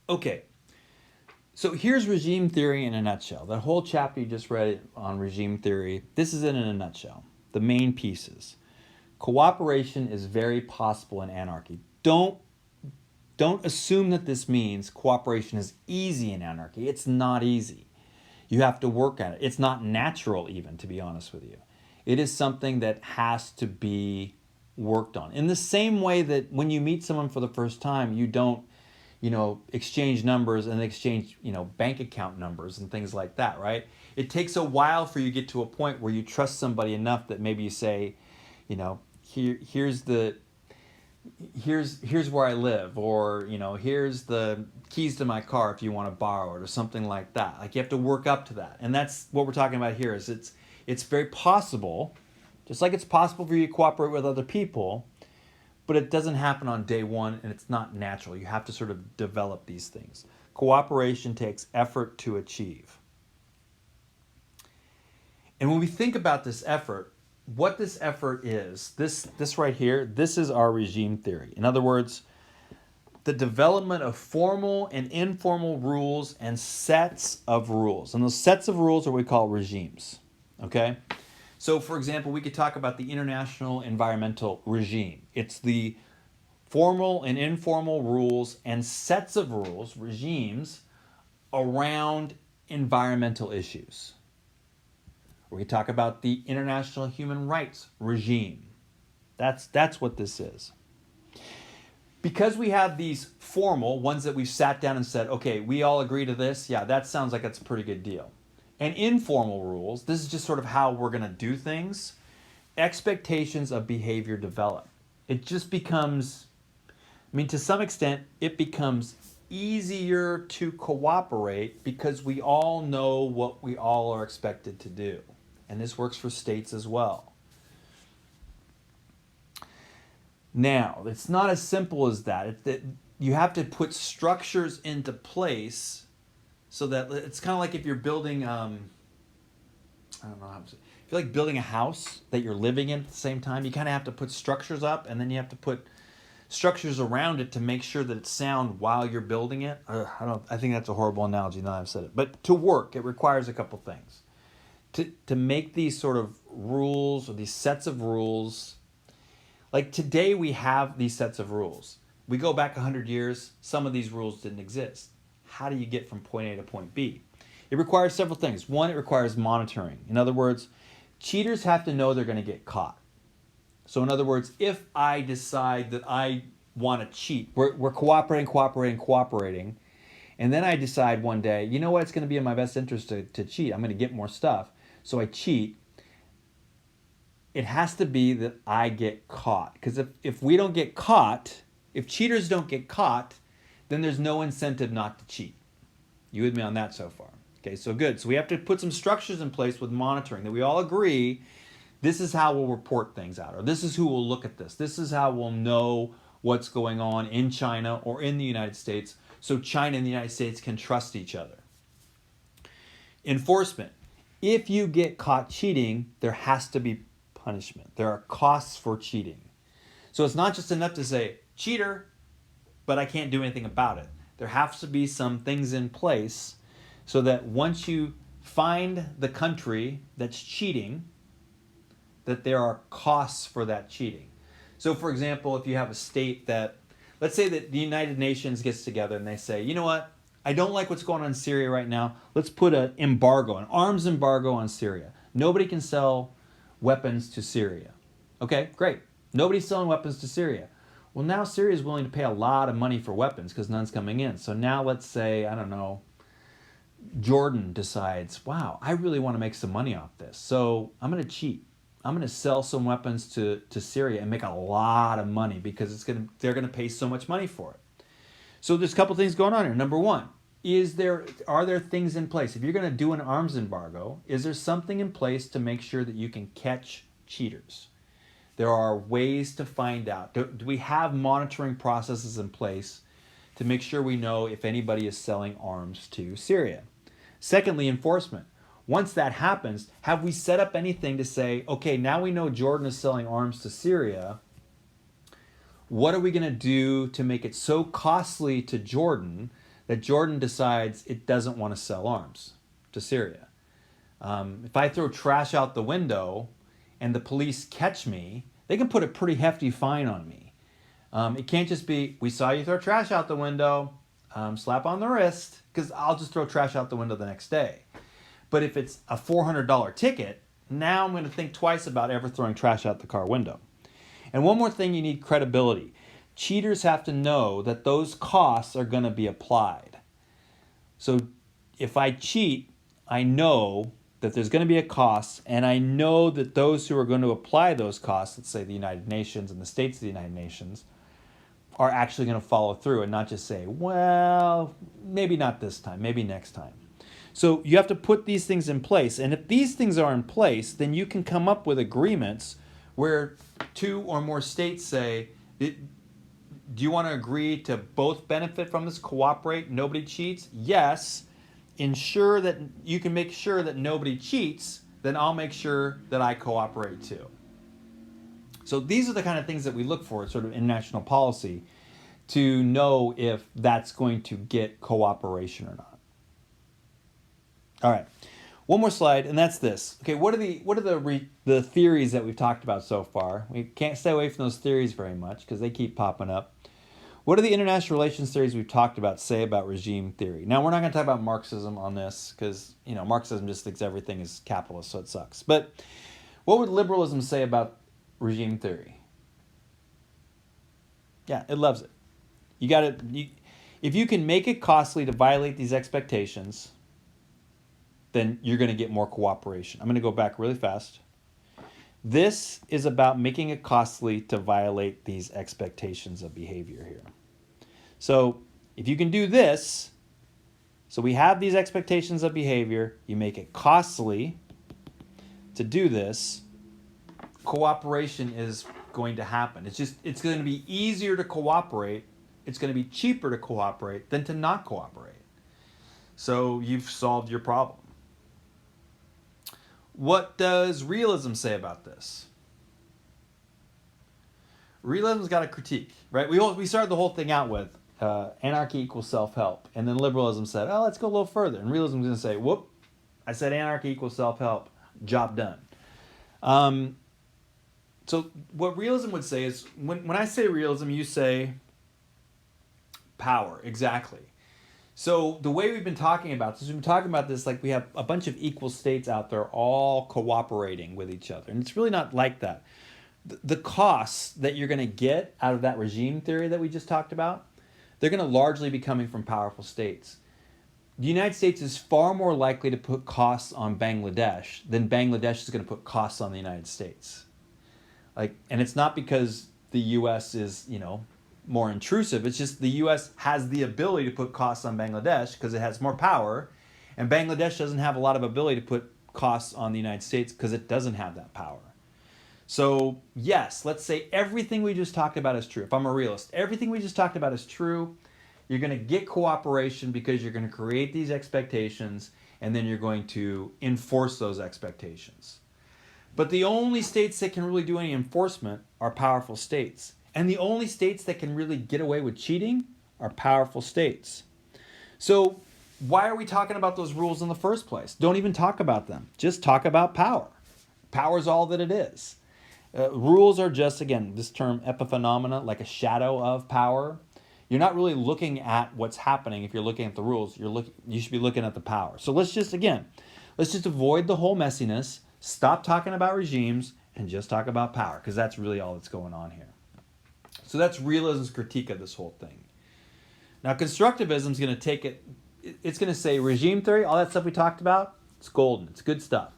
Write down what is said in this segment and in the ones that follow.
Okay, so here's regime theory in a nutshell. That whole chapter you just read on regime theory, this is it in a nutshell. The main pieces. Cooperation is very possible in anarchy. Don't assume that this means cooperation is easy in anarchy. It's not easy. You have to work at it. It's not natural, even, to be honest with you. It is something that has to be worked on. In the same way that when you meet someone for the first time, you don't, exchange numbers and exchange, bank account numbers and things like that, right? It takes a while for you to get to a point where you trust somebody enough that maybe you say, here's the here's where I live, or here's the keys to my car if you want to borrow it, or something like that. Like, you have to work up to that, and that's what we're talking about here. Is it's very possible, just like it's possible for you to cooperate with other people, but it doesn't happen on day one, and it's not natural. You have to sort of develop these things. Cooperation takes effort to achieve. And when we think about this effort, what this effort is, this right here, this is our regime theory. In other words, the development of formal and informal rules and sets of rules. And those sets of rules are what we call regimes. Okay? So, for example, we could talk about the international environmental regime. It's the formal and informal rules and sets of rules, regimes, around environmental issues. We could talk about the international human rights regime. That's what this is. Because we have these formal ones that we've sat down and said, okay, we all agree to this. Yeah, that sounds like it's a pretty good deal. And informal rules, this is just sort of how we're going to do things. Expectations of behavior develop. It just becomes, to some extent, it becomes easier to cooperate because we all know what we all are expected to do. And this works for states as well. Now, it's not as simple as that. You have to put structures into place so that it's kind of like if you're building, I don't know how to say, if you're like building a house that you're living in at the same time, you kind of have to put structures up, and then you have to put structures around it to make sure that it's sound while you're building it. I think that's a horrible analogy now I've said it. But to work, it requires a couple things. To make these sort of rules, or these sets of rules, like today we have these sets of rules. We go back 100 years, some of these rules didn't exist. How do you get from point A to point B? It requires several things. One, it requires monitoring. In other words, cheaters have to know they're going to get caught. So in other words, if I decide that I want to cheat, we're cooperating, and then I decide one day, you know what, it's going to be in my best interest to cheat. I'm going to get more stuff. So I cheat. It has to be that I get caught. Because if we don't get caught, if cheaters don't get caught, then there's no incentive not to cheat. You with me on that so far? Okay, so good. So we have to put some structures in place with monitoring that we all agree this is how we'll report things out, or this is who will look at this. This is how we'll know what's going on in China or in the United States, so China and the United States can trust each other. Enforcement. If you get caught cheating, there has to be punishment. There are costs for cheating. So it's not just enough to say, cheater, but I can't do anything about it. There has to be some things in place so that once you find the country that's cheating, that there are costs for that cheating. So for example, if you have a state that, let's say that the United Nations gets together and they say, you know what, I don't like what's going on in Syria right now. Let's put an embargo, an arms embargo on Syria. Nobody can sell weapons to Syria. Okay, great. Nobody's selling weapons to Syria. Well, now Syria is willing to pay a lot of money for weapons because none's coming in. So now let's say, I don't know, Jordan decides, wow, I really want to make some money off this. So I'm going to cheat. I'm going to sell some weapons to Syria and make a lot of money because they're going to pay so much money for it. So there's a couple things going on here. Number one, are there things in place? If you're going to do an arms embargo, is there something in place to make sure that you can catch cheaters? There are ways to find out. Do we have monitoring processes in place to make sure we know if anybody is selling arms to Syria? Secondly, enforcement. Once that happens, have we set up anything to say, okay, now we know Jordan is selling arms to Syria. What are we going to do to make it so costly to Jordan that Jordan decides it doesn't want to sell arms to Syria. If I throw trash out the window and the police catch me, they can put a pretty hefty fine on me. It can't just be, we saw you throw trash out the window, slap on the wrist, because I'll just throw trash out the window the next day. But if it's a $400 ticket, now I'm going to think twice about ever throwing trash out the car window. And one more thing, you need credibility. Cheaters have to know that those costs are going to be applied. So if I cheat, I know that there's going to be a cost, and I know that those who are going to apply those costs, let's say the United Nations and the states of the United Nations, are actually going to follow through and not just say, well, maybe not this time, maybe next time. So you have to put these things in place. And if these things are in place, then you can come up with agreements where 2 or more states say, do you want to agree to both benefit from this, cooperate, nobody cheats? Yes. Ensure that you can make sure that nobody cheats, then I'll make sure that I cooperate too. So these are the kind of things that we look for, sort of international policy, to know if that's going to get cooperation or not. All right, one more slide, and that's this. Okay, what are the theories that we've talked about so far? We can't stay away from those theories very much because they keep popping up. What do the international relations theories we've talked about say about regime theory? Now, we're not going to talk about Marxism on this because, Marxism just thinks everything is capitalist, so it sucks. But what would liberalism say about regime theory? Yeah, it loves it. If you can make it costly to violate these expectations, then you're going to get more cooperation. I'm going to go back really fast. This is about making it costly to violate these expectations of behavior here. So if you can do this, so we have these expectations of behavior, you make it costly to do this, cooperation is going to happen. It's going to be easier to cooperate, it's going to be cheaper to cooperate than to not cooperate. So you've solved your problem. What does realism say about this? Realism's got a critique, right? We started the whole thing out with anarchy equals self-help. And then liberalism said, oh, let's go a little further. And realism's going to say, whoop, I said anarchy equals self-help. Job done. So what realism would say is, when I say realism, you say power. Exactly. So the way we've been talking about this, we've been talking about this like we have a bunch of equal states out there all cooperating with each other. And it's really not like that. The costs that you're going to get out of that regime theory that we just talked about, they're going to largely be coming from powerful states. The United States is far more likely to put costs on Bangladesh than Bangladesh is going to put costs on the United States. And it's not because the U.S. is, more intrusive. It's just the U.S. has the ability to put costs on Bangladesh because it has more power, and Bangladesh doesn't have a lot of ability to put costs on the United States because it doesn't have that power. So yes, let's say everything we just talked about is true. If I'm a realist, everything we just talked about is true. You're going to get cooperation because you're going to create these expectations, and then you're going to enforce those expectations. But the only states that can really do any enforcement are powerful states. And the only states that can really get away with cheating are powerful states. So why are we talking about those rules in the first place? Don't even talk about them. Just talk about power. Power is all that it is. Rules are just, again, this term epiphenomena, like a shadow of power. You're not really looking at what's happening if you're looking at the rules. You should be looking at the power. So let's just avoid the whole messiness, stop talking about regimes, and just talk about power, because that's really all that's going on here. So that's realism's critique of this whole thing. Now, constructivism is going to take it, it's going to say regime theory, all that stuff we talked about, it's golden, it's good stuff.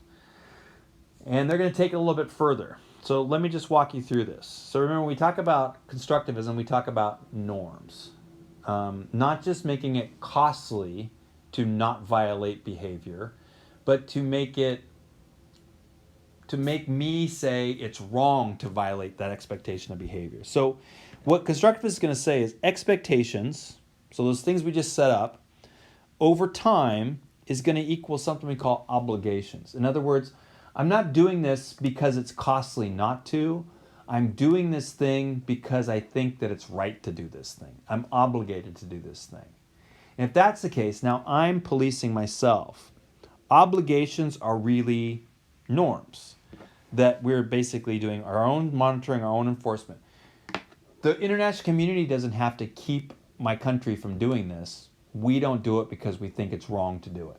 And they're going to take it a little bit further. So let me just walk you through this. So remember, when we talk about constructivism, we talk about norms. Not just making it costly to not violate behavior, but to make me say it's wrong to violate that expectation of behavior. So what constructivism is going to say is expectations, so those things we just set up, over time is going to equal something we call obligations. In other words, I'm not doing this because it's costly not to. I'm doing this thing because I think that it's right to do this thing. I'm obligated to do this thing. And if that's the case, now I'm policing myself. Obligations are really norms that we're basically doing our own monitoring, our own enforcement. The international community doesn't have to keep my country from doing this. We don't do it because we think it's wrong to do it.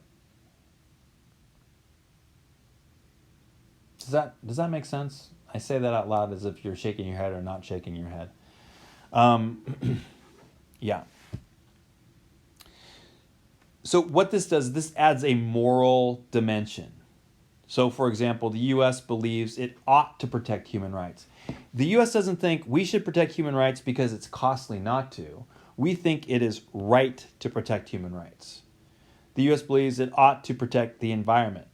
Does that make sense? I say that out loud as if you're shaking your head or not shaking your head. Yeah. So what this does, this adds a moral dimension. So, for example, the U.S. believes it ought to protect human rights. The U.S. doesn't think we should protect human rights because it's costly not to. We think it is right to protect human rights. The U.S. believes it ought to protect the environment.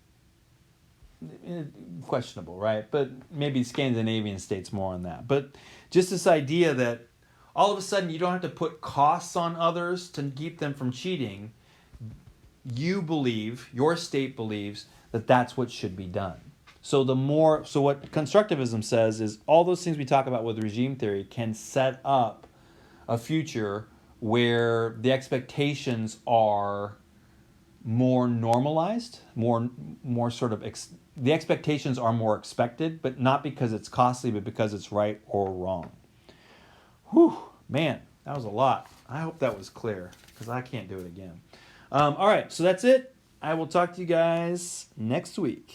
Questionable, right? But maybe Scandinavian states more on that. But just this idea that all of a sudden you don't have to put costs on others to keep them from cheating. You believe, your state believes, that that's what should be done. So what constructivism says is all those things we talk about with regime theory can set up a future where the expectations are more normalized, more sort of the expectations are more expected, but not because it's costly, but because it's right or wrong. Whew, man, that was a lot. I hope that was clear because I can't do it again. All right, so that's it. I will talk to you guys next week.